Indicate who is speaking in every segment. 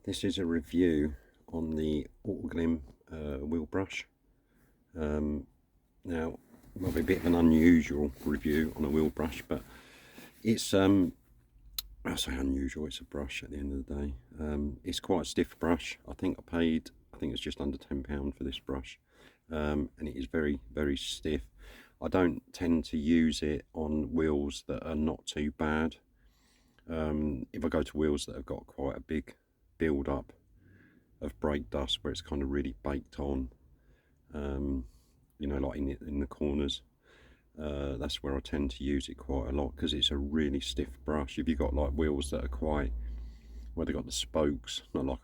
Speaker 1: This is a review on the Autoglym wheel brush. Now, it might be a bit of an unusual review on a wheel brush, but it's I say unusual, it's a brush at the end of the day. It's quite a stiff brush. I think it's just under £10 for this brush, and it is very, very stiff. I don't tend to use it on wheels that are not too bad. If I go to wheels that have got quite a big build up of brake dust where it's kind of really baked on, you know, like in the corners, that's where I tend to use it quite a lot, because it's a really stiff brush. If you've got like wheels that are quite, where they've got the spokes, not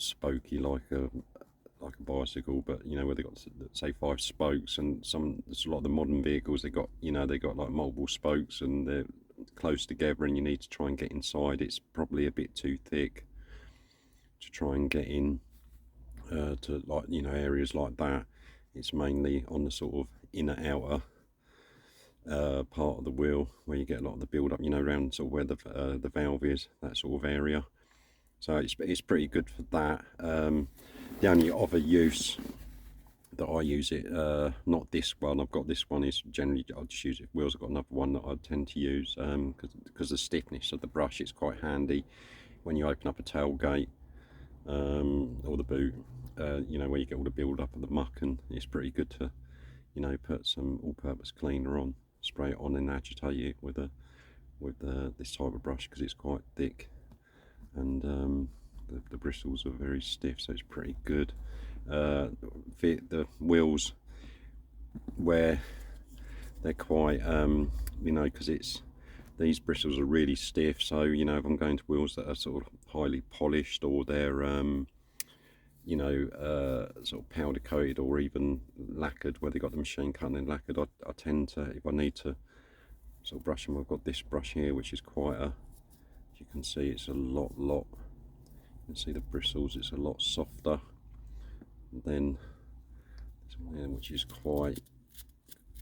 Speaker 1: spokey like a bicycle, but you know, where they got, say, 5 spokes, and there's a lot of the modern vehicles, they got like multiple spokes and they're close together and you need to try and get inside. It's probably a bit too thick to try and get in to, like, you know, areas like that. It's mainly on the sort of inner outer part of the wheel where you get a lot of the build up, you know, around sort of where the valve is, that sort of area. So it's pretty good for that. The only other use that I use it, not this one, I've got this one, is generally I just use it wheels. I've got another one that I tend to use because the stiffness of the brush, it's quite handy when you open up a tailgate or the boot, you know, where you get all the build up of the muck, and it's pretty good to, you know, put some all-purpose cleaner on, spray it on and agitate it with this type of brush, because it's quite thick and the bristles are very stiff, so it's pretty good. The wheels where they're quite, you know, because these bristles are really stiff, so, you know, if I'm going to wheels that are sort of highly polished, or they're you know, sort of powder coated or even lacquered, where they got the machine cut and lacquered, I tend to, if I need to sort of brush them, I've got this brush here, which is quite a, you can see it's a lot, you can see the bristles, it's a lot softer than this one here, which is quite,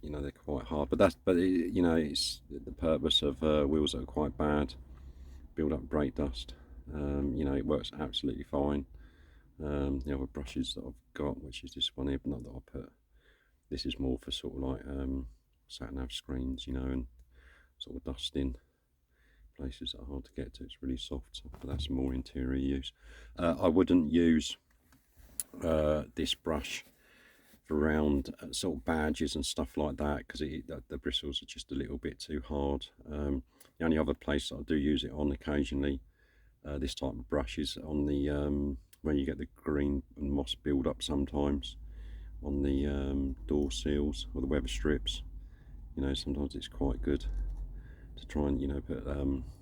Speaker 1: you know, they're quite hard. But you know, it's the purpose of wheels that are quite bad, build up brake dust. You know, it works absolutely fine. The other brushes that I've got, which is this one here, but not that I put, this is more for sort of like sat-nav screens, you know, and sort of dusting places that are hard to get to. It's really soft, but that's more interior use. I wouldn't use this brush for around sort of badges and stuff like that, because the bristles are just a little bit too hard. The only other place that I do use it on occasionally, this type of brush, is on the where you get the green and moss build up sometimes on the door seals or the weather strips. You know, sometimes it's quite good to try and, you know, put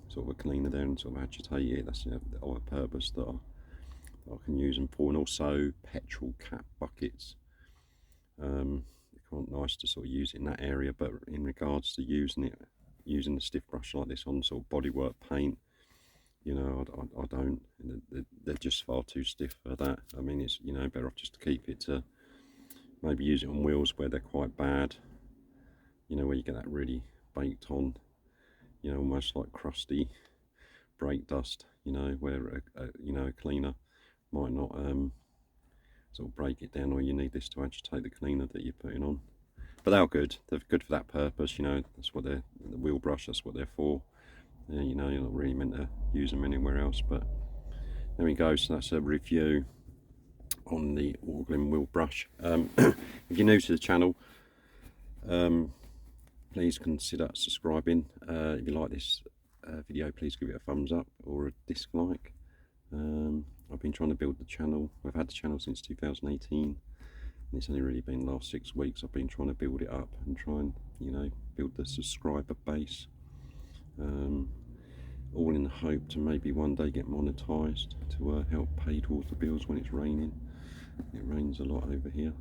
Speaker 1: sort of a cleaner there and sort of agitate it. That's, you know, the other purpose that I can use them for. And also petrol cap buckets. It's quite nice to sort of use it in that area, but in regards to using the stiff brush like this on sort of bodywork paint, you know, I don't. They're just far too stiff for that. I mean, it's, you know, better off just to keep it to maybe use it on wheels where they're quite bad, you know, where you get that really baked on, you know, almost like crusty brake dust, you know, where you know, a cleaner might not sort of break it down, or you need this to agitate the cleaner that you're putting on. But they're good. They're good for that purpose, you know. That's what they're, the wheel brush, that's what they're for. You know, you're not really meant to use them anywhere else. But there we go. So that's a review on the Autoglym wheel brush. If you're new to the channel, please consider subscribing. If you like this video, please give it a thumbs up or a dislike. I've been trying to build the channel. I've had the channel since 2018, and it's only really been the last 6 weeks I've been trying to build it up and try and, you know, build the subscriber base, all in the hope to maybe one day get monetized to help pay towards the bills when it's raining. It rains a lot over here.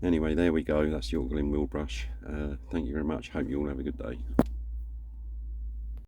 Speaker 1: Anyway, there we go. That's the Autoglym wheel brush. Thank you very much. Hope you all have a good day.